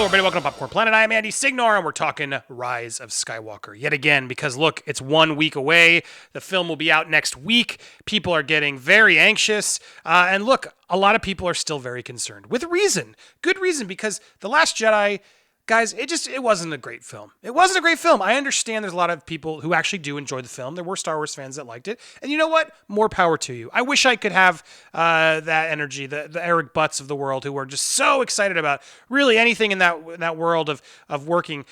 everybody. Welcome to Popcorn Planet. I am Andy Signor, and we're talking Rise of Skywalker yet again because, look, it's 1 week away. The film will be out next week. People are getting very anxious. And look, a lot of people are still very concerned. With reason. Good reason, because The Last Jedi... Guys, it wasn't a great film. It wasn't a great film. I understand there's a lot of people who actually do enjoy the film. There were Star Wars fans that liked it. And you know what? More power to you. I wish I could have that energy, the Eric Butts of the world who are just so excited about really anything in that world of working.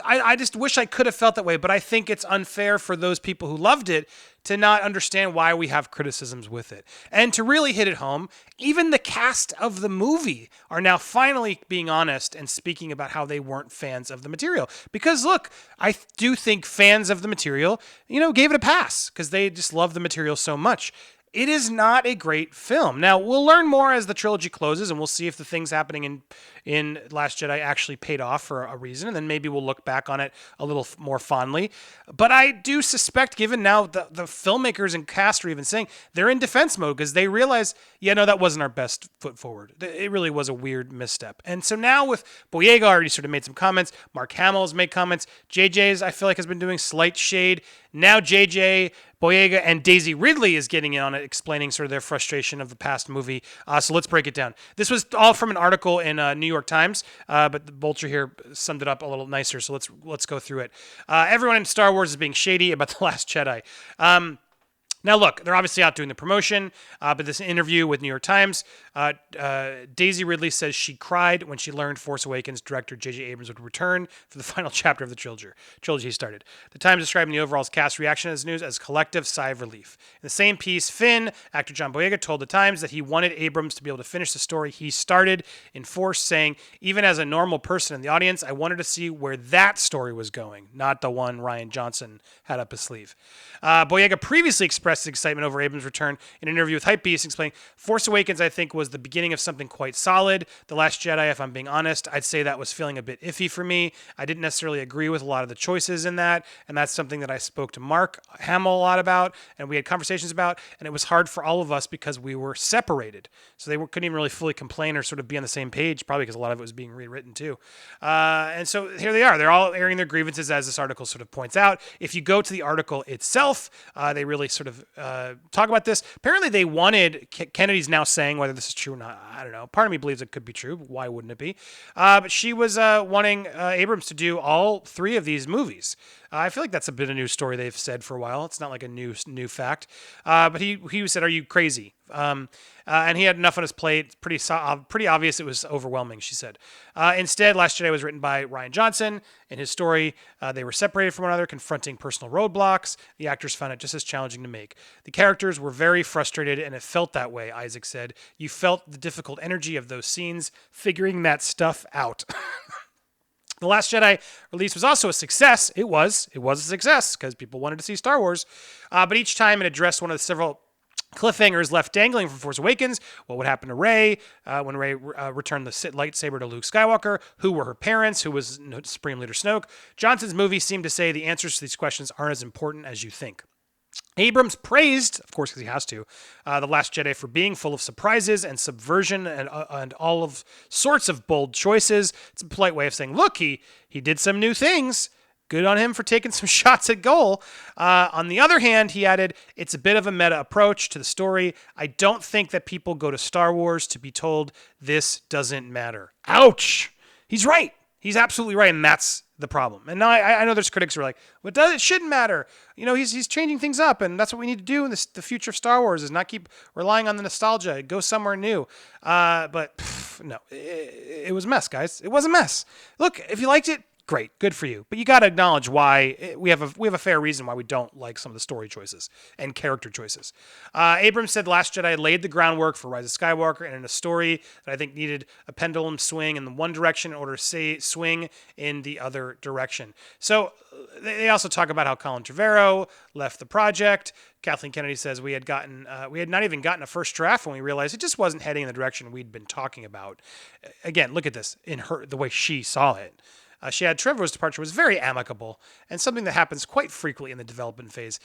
I just wish I could have felt that way, but I think it's unfair for those people who loved it to not understand why we have criticisms with it. And to really hit it home, even the cast of the movie are now finally being honest and speaking about how they weren't fans of the material. Because look, I do think fans of the material, gave it a pass because they just love the material so much. It is not a great film. Now, we'll learn more as the trilogy closes, and we'll see if the things happening in Last Jedi actually paid off for a reason, and then maybe we'll look back on it a little more fondly. But I do suspect, given now the filmmakers and cast are even saying, they're in defense mode because they realize, that wasn't our best foot forward. It really was a weird misstep. And so now with Boyega already sort of made some comments, Mark Hamill has made comments, JJ's, I feel like, has been doing slight shade. Now JJ, Boyega, and Daisy Ridley is getting in on it, explaining sort of their frustration of the past movie. So let's break it down. This was all from an article in New York Times, but the Vulture here summed it up a little nicer. So let's go through it. Everyone in Star Wars is being shady about The Last Jedi. Now, look, they're obviously out doing the promotion, but this interview with New York Times, Daisy Ridley says she cried when she learned Force Awakens director J.J. Abrams would return for the final chapter of the trilogy he started. The Times describing the overall cast reaction to this news as collective sigh of relief. In the same piece, Finn, actor John Boyega, told the Times that he wanted Abrams to be able to finish the story he started in Force, saying, even as a normal person in the audience, I wanted to see where that story was going, not the one Rian Johnson had up his sleeve. Boyega previously expressed his excitement over Abrams' return in an interview with Hypebeast, explaining, Force Awakens, I think, was the beginning of something quite solid. The Last Jedi, if I'm being honest, I'd say that was feeling a bit iffy for me. I didn't necessarily agree with a lot of the choices in that, and that's something that I spoke to Mark Hamill a lot about, and we had conversations about, and it was hard for all of us because we were separated. So they couldn't even really fully complain or sort of be on the same page, probably because a lot of it was being rewritten too. And so here they are. They're all airing their grievances, as this article sort of points out. If you go to the article itself, they really sort of talk about this. Apparently they wanted, Kennedy's now saying whether this is true or not, I don't know. Part of me believes it could be true. But why wouldn't it be? But she was wanting Abrams to do all three of these movies. I feel like that's a bit of a news story they've said for a while. It's not like a new fact. But he said, "Are you crazy?" And he had enough on his plate. Pretty obvious it was overwhelming, she said. Instead, Last Jedi was written by Rian Johnson. In his story, they were separated from one another, confronting personal roadblocks. The actors found it just as challenging to make. The characters were very frustrated, and it felt that way, Isaac said. You felt the difficult energy of those scenes, figuring that stuff out. The Last Jedi release was also a success. It was a success because people wanted to see Star Wars. But each time it addressed one of the several cliffhangers left dangling from Force Awakens. What would happen to Rey when Rey returned the Sith lightsaber to Luke Skywalker? Who were her parents? Who was Supreme Leader Snoke? Johnson's movie seemed to say the answers to these questions aren't as important as you think. Abrams praised, of course, because he has to, The Last Jedi for being full of surprises and subversion and all of sorts of bold choices. It's a polite way of saying, look, he did some new things. Good on him for taking some shots at goal. On the other hand, he added, it's a bit of a meta approach to the story. I don't think that people go to Star Wars to be told this doesn't matter. Ouch! He's right. He's absolutely right, and that's the problem. And now I know there's critics who are like, well, it shouldn't matter. He's changing things up, and that's what we need to do in the future of Star Wars is not keep relying on the nostalgia. Go somewhere new. But no, it was a mess, guys. It was a mess. Look, if you liked it, great, good for you. But you got to acknowledge why we have a fair reason why we don't like some of the story choices and character choices. Abrams said Last Jedi laid the groundwork for Rise of Skywalker, and in a story that I think needed a pendulum swing in the one direction in order to swing in the other direction. So they also talk about how Colin Trevorrow left the project. Kathleen Kennedy says we had not even gotten a first draft when we realized it just wasn't heading in the direction we'd been talking about. Again, look at this in the way she saw it. She had Trevorrow's departure was very amicable and something that happens quite frequently in the development phase.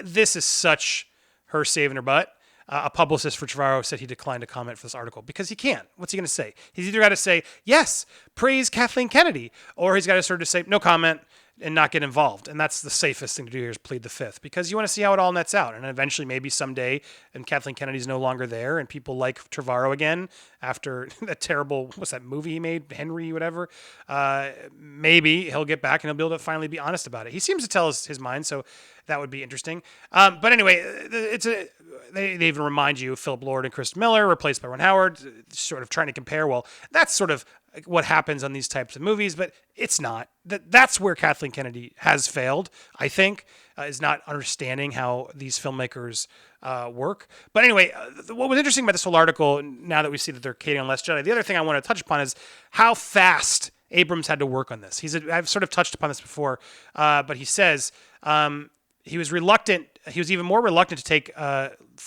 This is such her saving her butt. a publicist for Trevorrow said he declined to comment for this article because he can't. What's he going to say? He's either got to say, yes, praise Kathleen Kennedy, or he's got to sort of say, no comment, and not get involved. And that's the safest thing to do here is plead the fifth, because you want to see how it all nets out. And eventually, maybe someday, and Kathleen Kennedy's no longer there, and people like Trevorrow again after that terrible, what's that movie he made, Henry, whatever, maybe he'll get back and he'll be able to finally be honest about it. He seems to tell us his mind, so that would be interesting. But anyway, they even remind you of Philip Lord and Chris Miller, replaced by Ron Howard, sort of trying to compare. Well, that's sort of what happens on these types of movies, but it's not. That's where Kathleen Kennedy has failed, I think, is not understanding how these filmmakers work. But anyway, what was interesting about this whole article, now that we see that they're catering on Last Jedi, the other thing I want to touch upon is how fast Abrams had to work on this. I've sort of touched upon this before, but he says he was reluctant. He was even more reluctant to take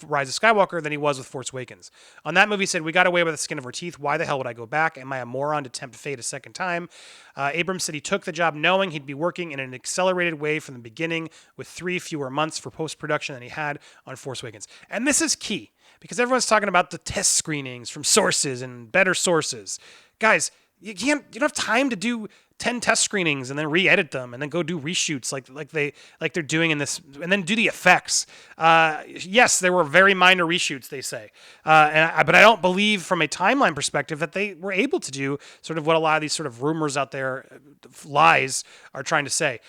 Rise of Skywalker than he was with Force Awakens. On that movie, he said, we got away with the skin of our teeth. Why the hell would I go back? Am I a moron to tempt fate a second time? Abrams said he took the job knowing he'd be working in an accelerated way from the beginning with 3 fewer months for post-production than he had on Force Awakens. And this is key, because everyone's talking about the test screenings from sources and better sources. Guys, you don't have time to do 10 test screenings and then re-edit them and then go do reshoots like they're doing in this, and then do the effects. Yes, there were very minor reshoots, they say, but I don't believe from a timeline perspective that they were able to do sort of what a lot of these sort of rumors out there, lies, are trying to say.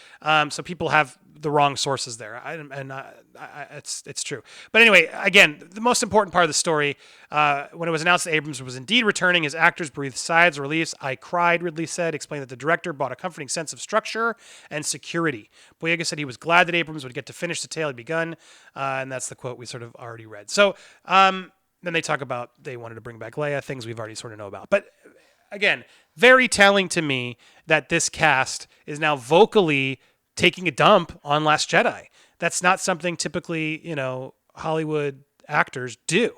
So people have the wrong sources there, it's true. But anyway, again, the most important part of the story, when it was announced that Abrams was indeed returning, his actors breathed sighs of relief. I cried, Ridley said, explained that the director brought a comforting sense of structure and security. Boyega said he was glad that Abrams would get to finish the tale he'd begun, and that's the quote we sort of already read. So then they talk about they wanted to bring back Leia, things we've already sort of know about. But again, very telling to me that this cast is now vocally taking a dump on Last Jedi. That's not something typically, Hollywood actors do.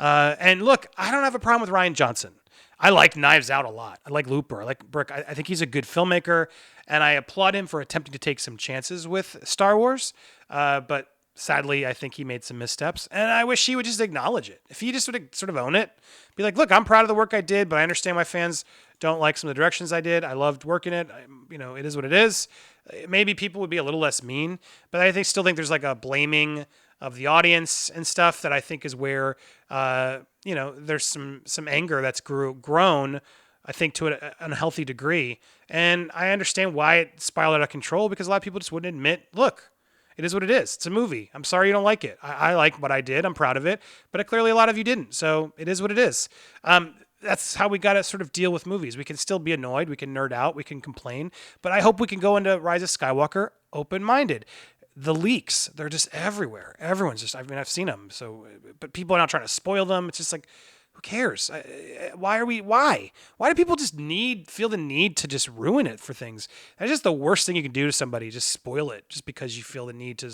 And look, I don't have a problem with Rian Johnson. I like Knives Out a lot. I like Looper. I like Brick. I think he's a good filmmaker, and I applaud him for attempting to take some chances with Star Wars. But sadly, I think he made some missteps, and I wish he would just acknowledge it. If he just would sort of own it, be like, look, I'm proud of the work I did, but I understand my fans don't like some of the directions I did. I loved working it. It is what it is. Maybe people would be a little less mean, but I still think there's like a blaming of the audience and stuff that I think is where, there's some anger that's grown, I think, to an unhealthy degree. And I understand why it spiraled out of control, because a lot of people just wouldn't admit, look, it is what it is. It's a movie. I'm sorry you don't like it. I like what I did. I'm proud of it. But clearly a lot of you didn't. So it is what it is. That's how we got to sort of deal with movies. We can still be annoyed. We can nerd out. We can complain. But I hope we can go into Rise of Skywalker open-minded. The leaks, they're just everywhere. Everyone's just, I've seen them. So, but people are not trying to spoil them. It's just like, who cares? Why do people just feel the need to just ruin it for things? That's just the worst thing you can do to somebody. Just spoil it just because you feel the need to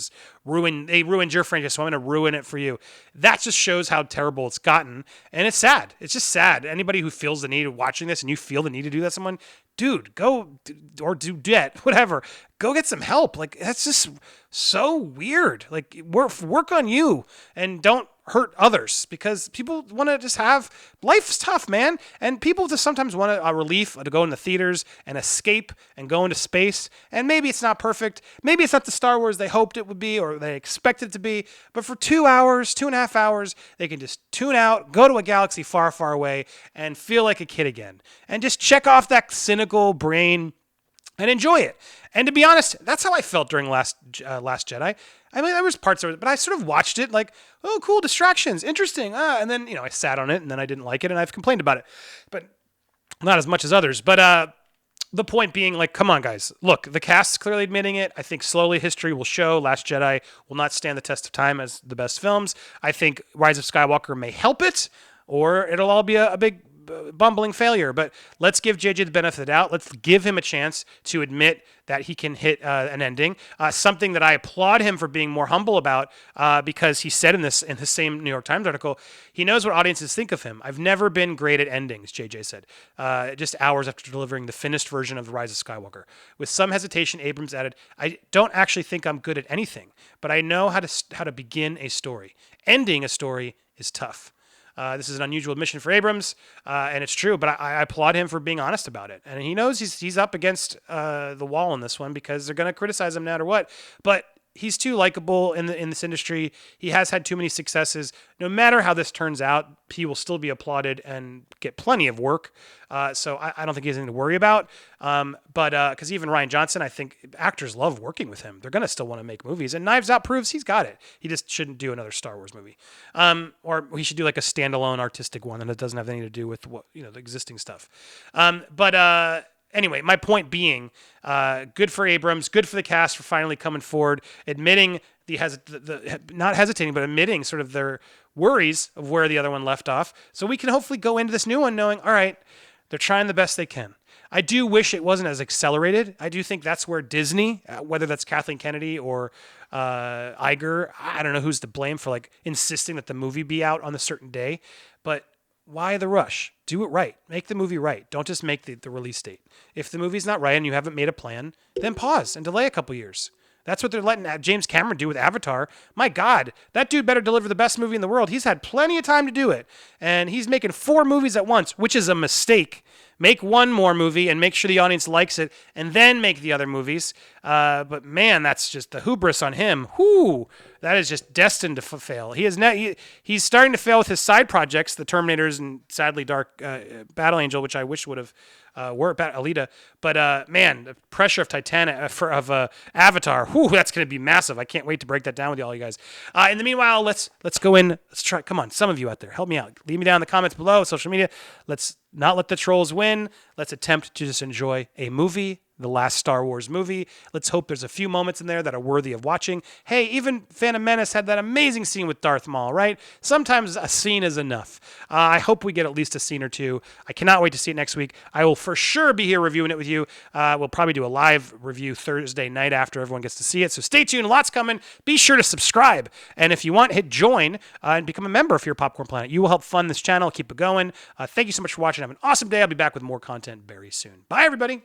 they ruined your franchise, so I'm going to ruin it for you. That just shows how terrible it's gotten. And it's sad. It's just sad. Anybody who feels the need of watching this and you feel the need to do that to someone, dude, go or do debt, whatever. Go get some help. Like, that's just so weird. Like, work on you and don't hurt others, because people want to just have life's tough, man. And people just sometimes want a relief to go in the theaters and escape and go into space. And maybe it's not perfect. Maybe it's not the Star Wars they hoped it would be or they expected it to be. But for 2 hours, 2.5 hours, they can just tune out, go to a galaxy far, far away and feel like a kid again. And just check off that cynical brain and enjoy it. And to be honest, that's how I felt during Last Jedi. I mean, there was parts of it, but I sort of watched it like, oh, cool, distractions, interesting. And then, I sat on it, and then I didn't like it, and I've complained about it. But not as much as others. But the point being, like, come on, guys. Look, the cast's clearly admitting it. I think slowly history will show Last Jedi will not stand the test of time as the best films. I think Rise of Skywalker may help it, or it'll all be a big bumbling failure. But let's give JJ the benefit of the doubt. Let's give him a chance to admit that he can hit an ending. Something that I applaud him for being more humble about, because he said in the same New York Times article, he knows what audiences think of him. I've never been great at endings, JJ said, just hours after delivering the finished version of The Rise of Skywalker. With some hesitation, Abrams added, I don't actually think I'm good at anything, but I know how to begin a story. Ending a story is tough. This is an unusual admission for Abrams, and it's true, but I applaud him for being honest about it. And he knows he's up against the wall in this one because they're going to criticize him no matter what. But he's too likable in this industry. He has had too many successes. No matter how this turns out, he will still be applauded and get plenty of work. So I don't think he has anything to worry about. But because even Rian Johnson, I think actors love working with him. They're going to still want to make movies. And Knives Out proves he's got it. He just shouldn't do another Star Wars movie. Or he should do like a standalone artistic one, and it doesn't have anything to do with the existing stuff. Anyway, my point being, good for Abrams, good for the cast for finally coming forward, admitting not hesitating, but admitting sort of their worries of where the other one left off. So we can hopefully go into this new one knowing, all right, they're trying the best they can. I do wish it wasn't as accelerated. I do think that's where Disney, whether that's Kathleen Kennedy or Iger, I don't know who's to blame for like insisting that the movie be out on a certain day, but why the rush? Do it right. Make the movie right. Don't just make the release date. If the movie's not right and you haven't made a plan, then pause and delay a couple years. That's what they're letting James Cameron do with Avatar. My God, that dude better deliver the best movie in the world. He's had plenty of time to do it. And he's making 4 movies at once, which is a mistake. Make one more movie and make sure the audience likes it, and then make the other movies. But man, that's just the hubris on him. Whoo, that is just destined to fail. He's starting to fail with his side projects, the Terminators and sadly Dark Battle Angel, which I wish would have worked. Alita, but man, the pressure of Titanic of Avatar. Whoo, that's going to be massive. I can't wait to break that down with all you guys. In the meanwhile, let's go in. Let's try. Come on, some of you out there, help me out. Leave me down in the comments below, social media. Let's not let the trolls win. Let's attempt to just enjoy a movie, the last Star Wars movie. Let's hope there's a few moments in there that are worthy of watching. Hey, even Phantom Menace had that amazing scene with Darth Maul, right? Sometimes a scene is enough. I hope we get at least a scene or two. I cannot wait to see it next week. I will for sure be here reviewing it with you. We'll probably do a live review Thursday night after everyone gets to see it. So stay tuned. Lots coming. Be sure to subscribe. And if you want, hit join and become a member of your Popcorn Planet. You will help fund this channel, keep it going. Thank you so much for watching. Have an awesome day. I'll be back with more content very soon. Bye, everybody.